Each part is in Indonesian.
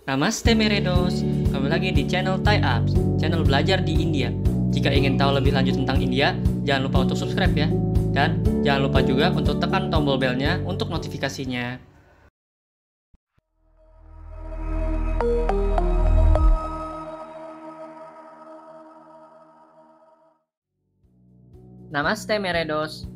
Namaste Meredos, kembali lagi di channel Thai Apps, channel belajar di India. Jika ingin tahu lebih lanjut tentang India, jangan lupa untuk subscribe ya. Dan jangan lupa juga untuk tekan tombol belnya untuk notifikasinya. Namaste Meredos.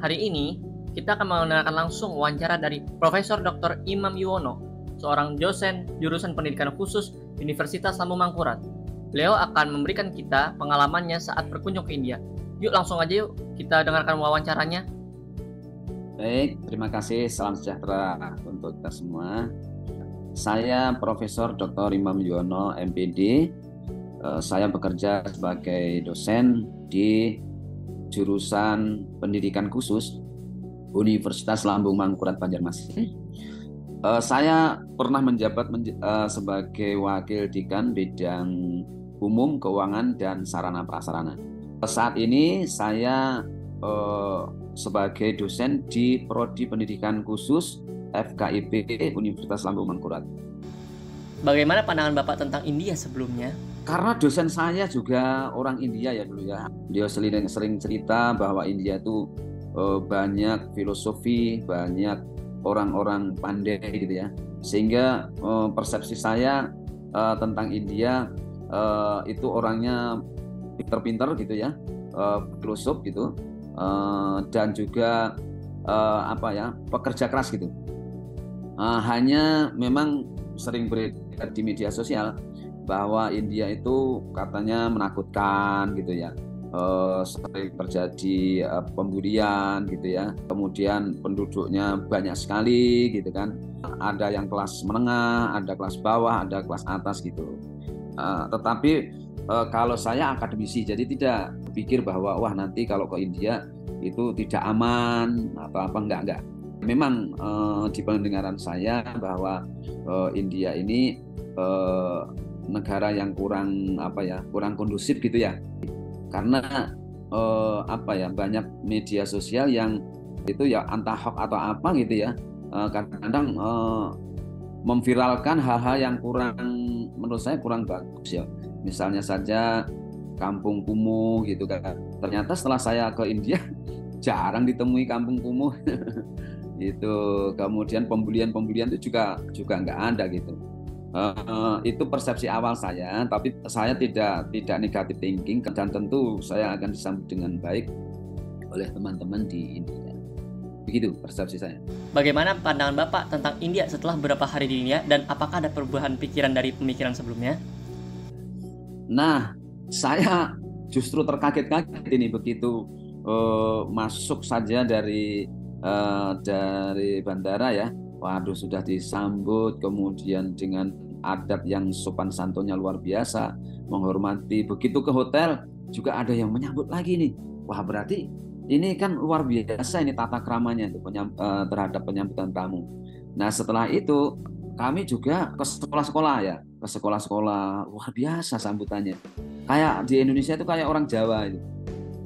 Hari ini kita akan mengenalkan langsung wawancara dari Profesor Dr. Imam Yuwono, seorang dosen jurusan pendidikan khusus Universitas Lambung Mangkurat. Beliau akan memberikan kita pengalamannya saat berkunjung ke India. Yuk langsung aja yuk kita dengarkan wawancaranya. Baik, terima kasih. Salam sejahtera untuk kita semua. Saya Profesor Dr. Imam Yuwono, MPD. Saya bekerja sebagai dosen di jurusan pendidikan khusus Universitas Lambung Mangkurat Banjarmasin. Saya pernah menjabat sebagai wakil dekan bidang umum, keuangan, dan sarana prasarana. Saat ini saya sebagai dosen di Prodi Pendidikan Khusus FKIP Universitas Lambung Mangkurat. Bagaimana pandangan Bapak tentang India sebelumnya? Karena dosen saya juga orang India ya dulu ya. Dia sering cerita bahwa India itu banyak filosofi, banyak orang-orang pandai gitu ya. Sehingga persepsi saya tentang India itu orangnya pinter-pinter gitu ya, filosof gitu, dan juga pekerja keras gitu. Hanya memang sering beredar di media sosial bahwa India itu katanya menakutkan gitu ya, sering terjadi pembulian gitu ya, kemudian penduduknya banyak sekali gitu kan, ada yang kelas menengah, ada kelas bawah, ada kelas atas gitu. Tetapi kalau saya akademisi, jadi tidak berpikir bahwa wah nanti kalau ke India itu tidak aman atau apa, enggak. Memang di pendengaran saya bahwa India ini negara yang kurang kondusif gitu ya, karena banyak media sosial yang itu ya entah hoax atau apa gitu ya, kadang-kadang memviralkan hal-hal yang menurut saya kurang bagus ya. Misalnya saja kampung kumuh gitu kan. Ternyata setelah saya ke India jarang ditemui kampung kumuh. Itu kemudian pembulian itu juga nggak ada gitu. Itu persepsi awal saya, tapi saya tidak negatif thinking, dan tentu saya akan disambut dengan baik oleh teman-teman di India. Begitu persepsi saya. Bagaimana pandangan Bapak tentang India setelah beberapa hari di India, dan apakah ada perubahan pikiran dari pemikiran sebelumnya? Nah, saya justru terkaget-kaget ini begitu masuk saja dari bandara ya. Waduh, sudah disambut, kemudian dengan adat yang sopan santunnya luar biasa, menghormati. Begitu ke hotel juga ada yang menyambut lagi nih. Wah, berarti ini kan luar biasa ini tata keramanya terhadap penyambutan tamu. Nah, setelah itu kami juga ke sekolah-sekolah ya, ke sekolah-sekolah, luar biasa sambutannya. Kayak di Indonesia itu kayak orang Jawa itu.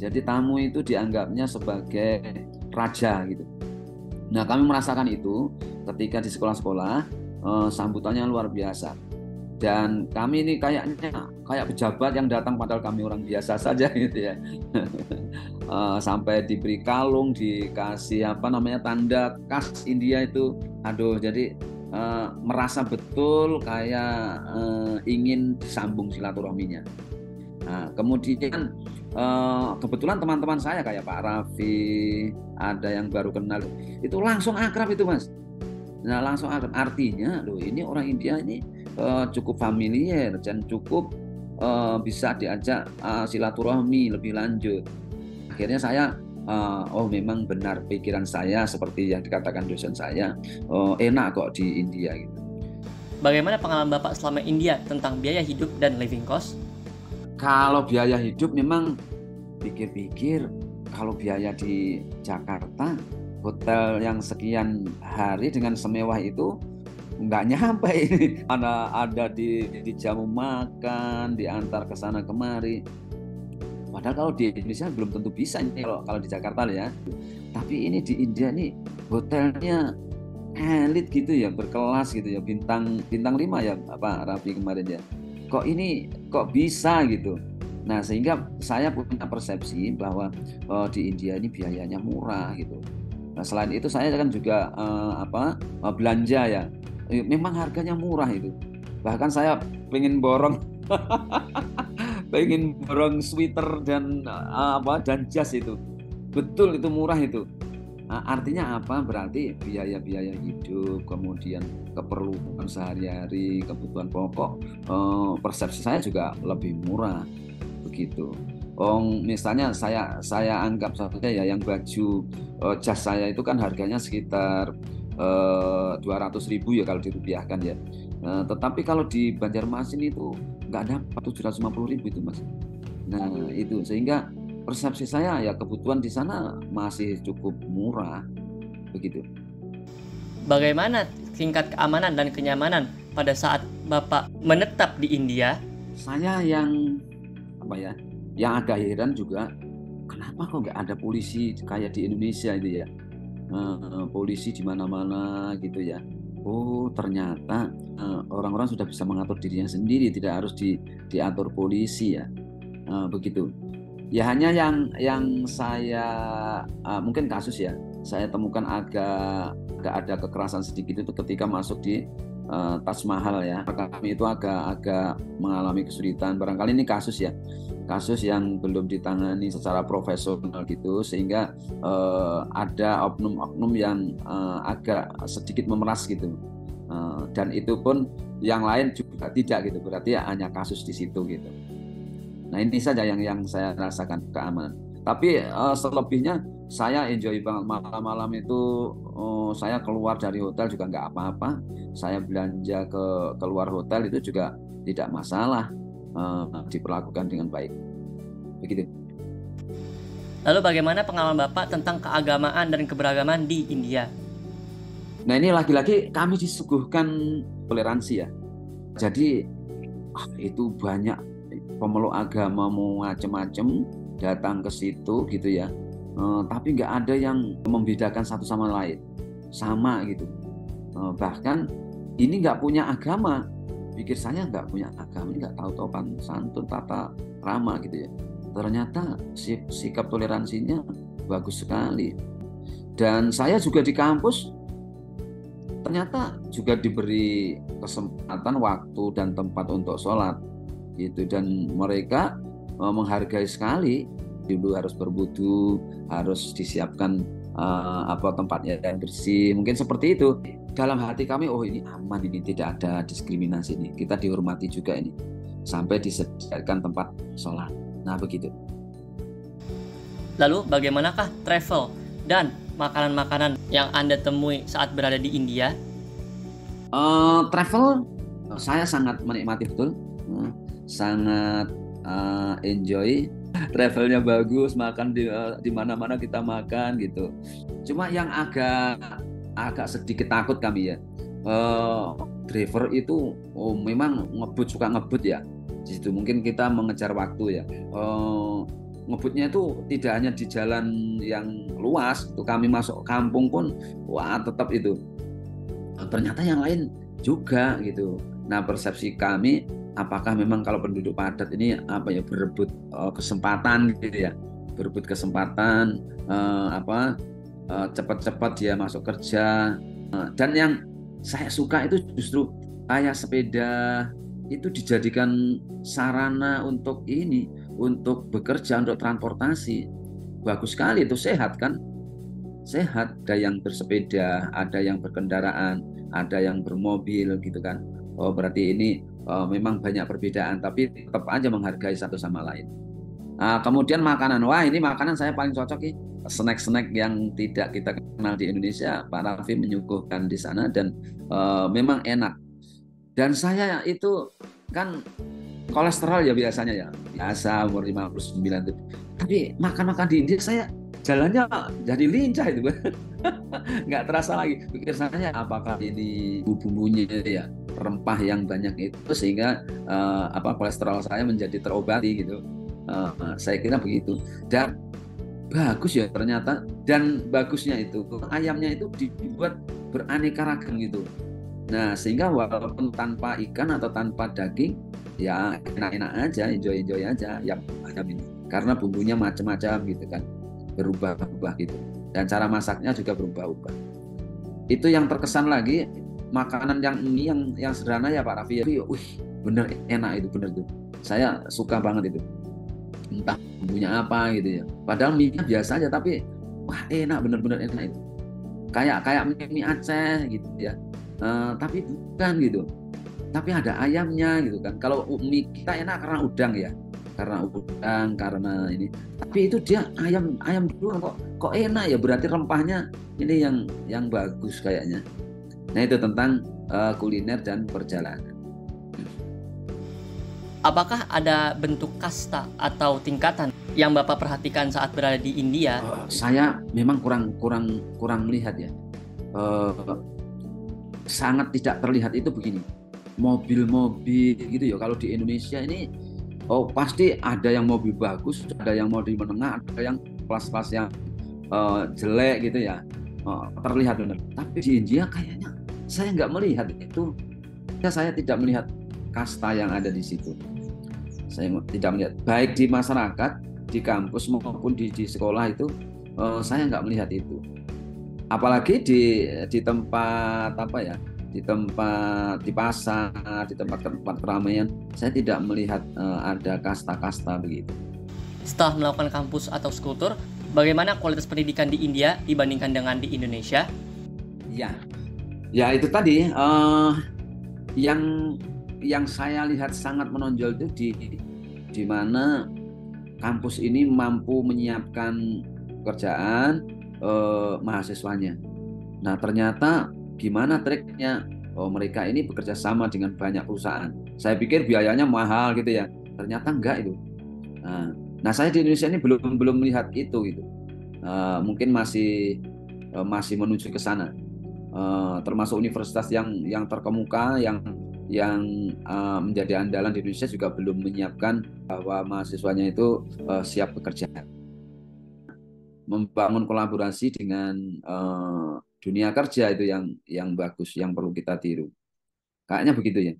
Jadi tamu itu dianggapnya sebagai raja gitu. Nah, kami merasakan itu ketika di sekolah-sekolah, sambutannya luar biasa. Dan kami ini kayaknya kayak pejabat yang datang padahal kami orang biasa saja gitu ya. Sampai diberi kalung, dikasih tanda khas India itu. Aduh, jadi merasa betul kayak ingin disambung silaturahminya. Nah, kemudian kebetulan teman-teman saya kayak Pak Raffi, ada yang baru kenal, itu langsung akrab itu Mas. Nah, langsung akrab, artinya loh ini orang India ini cukup familiar dan cukup bisa diajak silaturahmi lebih lanjut. Akhirnya saya memang benar pikiran saya seperti yang dikatakan dosen saya, enak kok di India gitu. Bagaimana pengalaman Bapak selama India tentang biaya hidup dan living cost? Kalau biaya hidup memang pikir-pikir, kalau biaya di Jakarta, hotel yang sekian hari dengan semewah itu nggak nyampe ini. Ada di jamu makan, diantar ke sana kemari. Padahal kalau di Indonesia belum tentu bisa ini kalau di Jakarta ya. Tapi ini di India nih hotelnya elit gitu ya, berkelas gitu ya, bintang bintang 5 ya Pak Raffi kemarin ya. Kok ini kok bisa gitu. Nah, sehingga saya punya persepsi bahwa di India ini biayanya murah gitu. Nah, selain itu saya kan juga belanja ya. Memang harganya murah itu. Bahkan saya pengen borong pengen borong sweater dan dan jas itu. Betul itu murah itu. Artinya apa? Berarti biaya-biaya hidup, kemudian keperluan sehari-hari, kebutuhan pokok, persepsi saya juga lebih murah begitu. Misalnya saya anggap saja ya yang baju jas saya itu kan harganya sekitar 200.000 ya kalau dirupiahkan ya. Tetapi kalau di Banjarmasin itu nggak dapat 750.000 itu Mas. Nah itu sehingga persepsi saya ya kebutuhan di sana masih cukup murah begitu. Bagaimana tingkat keamanan dan kenyamanan pada saat Bapak menetap di India? Saya yang yang agak heran juga, kenapa kok nggak ada polisi kayak di Indonesia itu ya? Polisi di mana-mana gitu ya. Oh ternyata orang-orang sudah bisa mengatur dirinya sendiri, tidak harus diatur polisi ya. Begitu. Ya hanya yang saya mungkin kasus ya saya temukan agak ada kekerasan sedikit itu ketika masuk di Taj Mahal ya. Kami itu agak mengalami kesulitan. Barangkali ini kasus yang belum ditangani secara profesional gitu sehingga ada oknum-oknum yang agak sedikit memeras gitu. Dan itu pun yang lain juga tidak gitu. Berarti ya hanya kasus di situ gitu. Nah ini saja yang saya rasakan keamanan. Tapi selebihnya saya enjoy banget malam-malam itu. Saya keluar dari hotel juga nggak apa-apa. Saya belanja keluar hotel itu juga tidak masalah, diperlakukan dengan baik. Begitu. Lalu bagaimana pengalaman Bapak tentang keagamaan dan keberagaman di India? Nah ini lagi-lagi kami disuguhkan toleransi ya. Jadi itu banyak pemeluk agama mau macam-macam datang ke situ gitu ya, tapi nggak ada yang membedakan satu sama lain, sama gitu. Bahkan ini nggak punya agama, pikir saya nggak punya agama, nggak tahu sopan santun tata krama gitu ya. Ternyata sikap toleransinya bagus sekali. Dan saya juga di kampus ternyata juga diberi kesempatan waktu dan tempat untuk sholat gitu, dan mereka menghargai sekali. Dulu harus berwudu, harus disiapkan tempatnya yang bersih, mungkin seperti itu. Dalam hati kami, oh ini aman, ini tidak ada diskriminasi, ini kita dihormati juga ini, sampai disediakan tempat sholat. Nah begitu. Lalu bagaimanakah travel dan makanan-makanan yang Anda temui saat berada di India? Travel saya sangat menikmati betul. Sangat enjoy, travelnya bagus, makan di mana-mana kita makan gitu. Cuma yang agak sedikit takut kami ya, driver itu memang suka ngebut ya. Di situ mungkin kita mengejar waktu ya. Ngebutnya itu tidak hanya di jalan yang luas, itu kami masuk kampung pun tetap itu. Ternyata yang lain juga gitu. Nah persepsi kami, apakah memang kalau penduduk padat ini berebut kesempatan gitu ya, berebut kesempatan cepat-cepat dia masuk kerja. Dan yang saya suka itu justru kayak sepeda itu dijadikan sarana untuk bekerja, untuk transportasi. Bagus sekali itu, sehat kan? Sehat, ada yang bersepeda, ada yang berkendaraan, ada yang bermobil gitu kan. Oh berarti ini memang banyak perbedaan, tapi tetap aja menghargai satu sama lain. Kemudian makanan, ini makanan saya paling cocok nih. Snack-snack yang tidak kita kenal di Indonesia, Pak Raffi menyuguhkan di sana dan memang enak. Dan saya itu kan kolesterol ya biasanya biasa umur 59 itu. Tapi makan-makan di India saya jalannya jadi lincah itu. Nggak terasa lagi. Pikir saya apakah ini bumbunya ya, rempah yang banyak itu sehingga kolesterol saya menjadi terobati gitu. Saya kira begitu. Dan bagus ya ternyata. Dan bagusnya itu ayamnya itu dibuat beraneka ragam gitu. Nah, sehingga walaupun tanpa ikan atau tanpa daging, ya enak-enak aja, enjoy aja yang macam ini. Karena bumbunya macam-macam gitu kan, berubah-ubah gitu. Dan cara masaknya juga berubah-ubah. Itu yang terkesan lagi, makanan yang ini yang sederhana ya Pak Raffi. Wih, bener enak itu, bener tuh. Saya suka banget itu. Entah bumbunya apa gitu ya. Padahal mie-nya biasa aja, tapi wah enak, bener-bener enak itu. Kayak mie Aceh gitu ya. Tapi bukan gitu, tapi ada ayamnya gitu kan. Kalau mie kita enak karena udang ya, karena ini, tapi itu dia ayam dulu kok enak ya, berarti rempahnya ini yang bagus kayaknya. Nah itu tentang kuliner dan perjalanan. Apakah ada bentuk kasta atau tingkatan yang Bapak perhatikan saat berada di India? Saya memang kurang melihat ya. Sangat tidak terlihat itu begini, mobil-mobil gitu ya. Kalau di Indonesia ini pasti ada yang mobil bagus, ada yang mobil menengah, ada yang kelas-kelas yang jelek gitu ya, terlihat benar. Tapi di India kayaknya saya nggak melihat itu. Saya tidak melihat kasta yang ada di situ. Saya tidak melihat, baik di masyarakat, di kampus maupun di sekolah itu, saya nggak melihat itu. Apalagi di tempat apa ya, di pasar, di tempat keramaian, saya tidak melihat ada kasta-kasta begitu. Setelah melakukan kampus atau skultur, bagaimana kualitas pendidikan di India dibandingkan dengan di Indonesia? Ya itu tadi yang saya lihat sangat menonjol itu di mana kampus ini mampu menyiapkan pekerjaan mahasiswanya. Nah ternyata gimana triknya? Mereka ini bekerja sama dengan banyak perusahaan. Saya pikir biayanya mahal gitu ya. Ternyata enggak itu. Nah saya di Indonesia ini belum melihat itu gitu. Mungkin masih menuju ke sana. Termasuk universitas yang terkemuka, yang menjadi andalan di Indonesia juga belum menyiapkan bahwa mahasiswanya itu siap bekerja. Membangun kolaborasi dengan dunia kerja itu yang bagus, yang perlu kita tiru. Kayaknya begitu ya.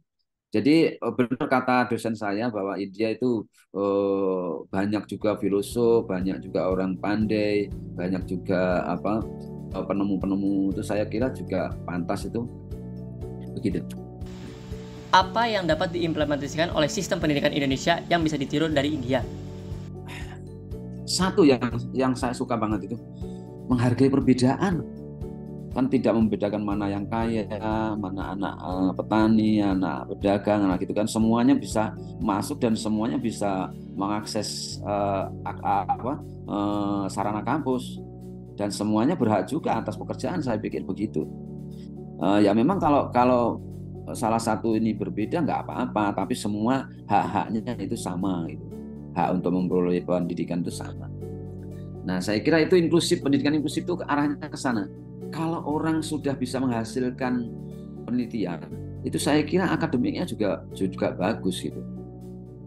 Jadi benar kata dosen saya bahwa India itu banyak juga filosof, banyak juga orang pandai, banyak juga penemu-penemu. Itu saya kira juga pantas itu begitu. Apa yang dapat diimplementasikan oleh sistem pendidikan Indonesia yang bisa ditiru dari India? Satu yang saya suka banget itu menghargai perbedaan. Kan tidak membedakan mana yang kaya, mana anak petani, anak pedagang, anak gitu kan, semuanya bisa masuk dan semuanya bisa mengakses sarana kampus dan semuanya berhak juga atas pekerjaan. Saya pikir begitu. Ya memang kalau salah satu ini berbeda nggak apa-apa, tapi semua hak-haknya itu sama gitu. Hak untuk memperoleh pendidikan itu sama. Nah, saya kira itu pendidikan inklusif itu arahnya ke sana. Kalau orang sudah bisa menghasilkan penelitian, itu saya kira akademiknya juga bagus gitu.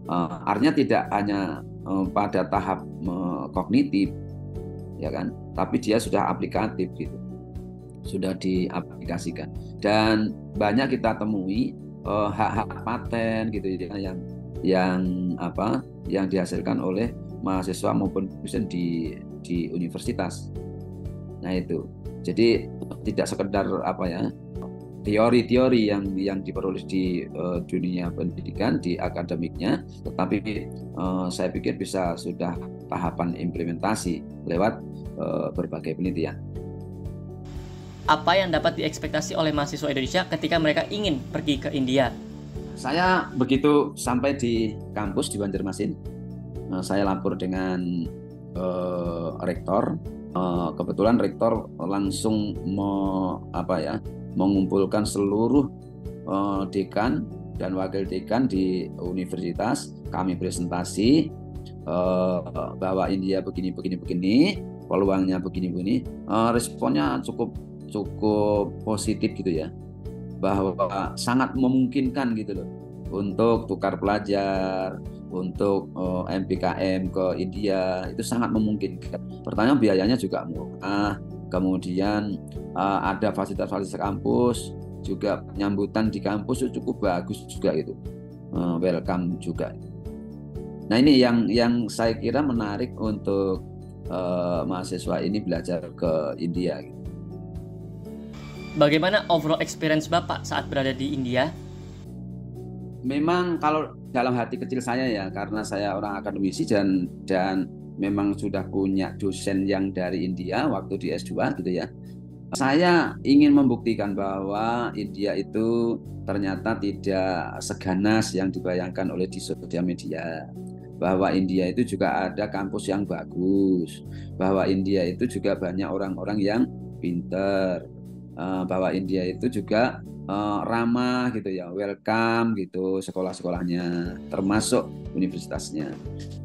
Artinya tidak hanya pada tahap kognitif, ya kan, tapi dia sudah aplikatif gitu, sudah diaplikasikan. Dan banyak kita temui hak-hak paten gitu ya, yang dihasilkan oleh mahasiswa maupun dosen di universitas. Nah itu, jadi tidak sekedar teori-teori yang diperoleh di dunia pendidikan, di akademiknya, tetapi saya pikir sudah tahapan implementasi lewat berbagai penelitian. Apa yang dapat diekspektasi oleh mahasiswa Indonesia ketika mereka ingin pergi ke India? Saya begitu sampai di kampus di Banjarmasin, saya lapor dengan rektor. Kebetulan rektor langsung mengumpulkan seluruh dekan dan wakil dekan di universitas. Kami presentasi bahwa India begini, peluangnya begini. Responnya cukup positif gitu ya, bahwa sangat memungkinkan gitu loh untuk tukar pelajar, untuk MPKM ke India, itu sangat memungkinkan. Pertanyaan biayanya juga murah, kemudian ada fasilitas-fasilitas kampus, juga penyambutan di kampus itu cukup bagus juga itu, welcome juga. Nah ini yang saya kira menarik untuk mahasiswa ini belajar ke India. Bagaimana overall experience Bapak saat berada di India? Memang kalau dalam hati kecil saya ya, karena saya orang akademisi dan memang sudah punya dosen yang dari India waktu di S2 gitu ya. Saya ingin membuktikan bahwa India itu ternyata tidak seganas yang dibayangkan oleh di sosial media. Bahwa India itu juga ada kampus yang bagus, bahwa India itu juga banyak orang-orang yang pinter, bahwa India itu juga ramah gitu ya, welcome gitu sekolah-sekolahnya, termasuk universitasnya.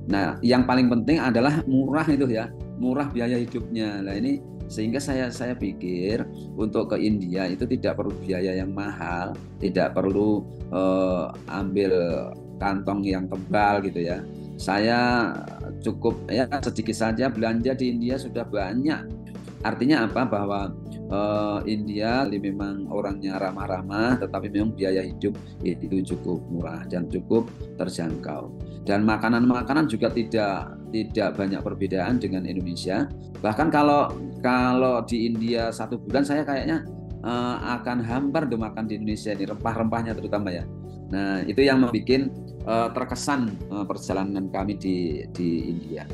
Nah, yang paling penting adalah murah itu ya, murah biaya hidupnya. Nah ini sehingga saya pikir untuk ke India itu tidak perlu biaya yang mahal, tidak perlu ambil kantong yang tebal gitu ya. Saya cukup ya sedikit saja belanja di India sudah banyak. Artinya apa? Bahwa India memang orangnya ramah-ramah, tetapi memang biaya hidup itu cukup murah dan cukup terjangkau. Dan makanan-makanan juga tidak banyak perbedaan dengan Indonesia. Bahkan kalau di India 1 bulan saya kayaknya akan hambar do makan di Indonesia ini, rempah-rempahnya terutama ya. Nah itu yang membuat terkesan perjalanan kami di India.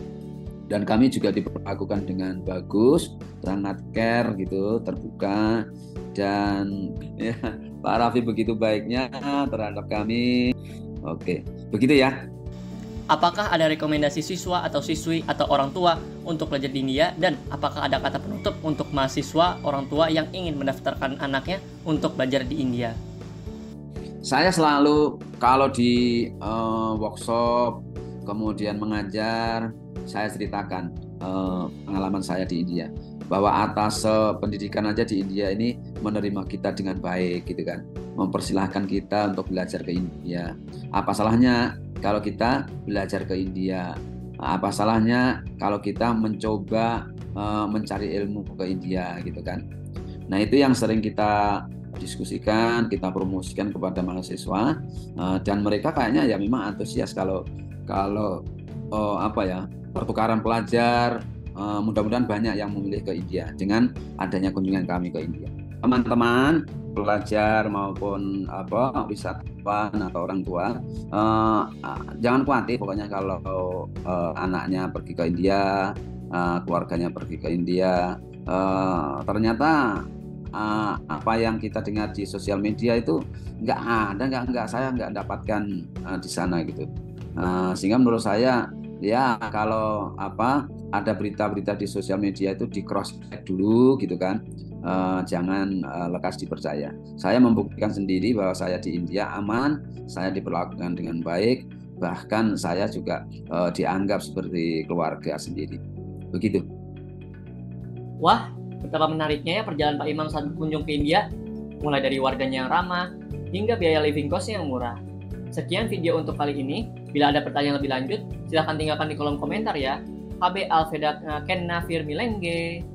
Dan kami juga diperlakukan dengan bagus, sangat care gitu, terbuka, dan ya, Pak Raffi begitu baiknya terhadap kami. Oke, begitu ya. Apakah ada rekomendasi siswa atau siswi atau orang tua untuk belajar di India, dan apakah ada kata penutup untuk mahasiswa orang tua yang ingin mendaftarkan anaknya untuk belajar di India? Saya selalu kalau di workshop kemudian mengajar, saya ceritakan pengalaman saya di India, bahwa atas pendidikan aja di India ini menerima kita dengan baik gitu kan, mempersilahkan kita untuk belajar ke India. Apa salahnya kalau kita belajar ke India? Apa salahnya kalau kita mencoba mencari ilmu ke India gitu kan? Nah itu yang sering kita diskusikan, kita promosikan kepada mahasiswa, dan mereka kayaknya ya memang antusias kalau pertukaran pelajar, mudah-mudahan banyak yang memilih ke India dengan adanya kunjungan kami ke India. Teman-teman pelajar maupun wisatawan atau orang tua, jangan khawatir pokoknya kalau anaknya pergi ke India, keluarganya pergi ke India, ternyata apa yang kita dengar di sosial media itu saya nggak dapatkan di sana gitu. Sehingga menurut saya ya kalau ada berita-berita di sosial media itu di cross check dulu gitu kan, jangan lekas dipercaya. Saya membuktikan sendiri bahwa saya di India aman, saya diperlakukan dengan baik, bahkan saya juga dianggap seperti keluarga sendiri. Begitu. Wah, betapa menariknya ya perjalanan Pak Imam saat berkunjung ke India, mulai dari warganya yang ramah hingga biaya living cost yang murah. Sekian video untuk kali ini. Bila ada pertanyaan lebih lanjut, silahkan tinggalkan di kolom komentar ya. HB Alfeda Kenna Firmilenge.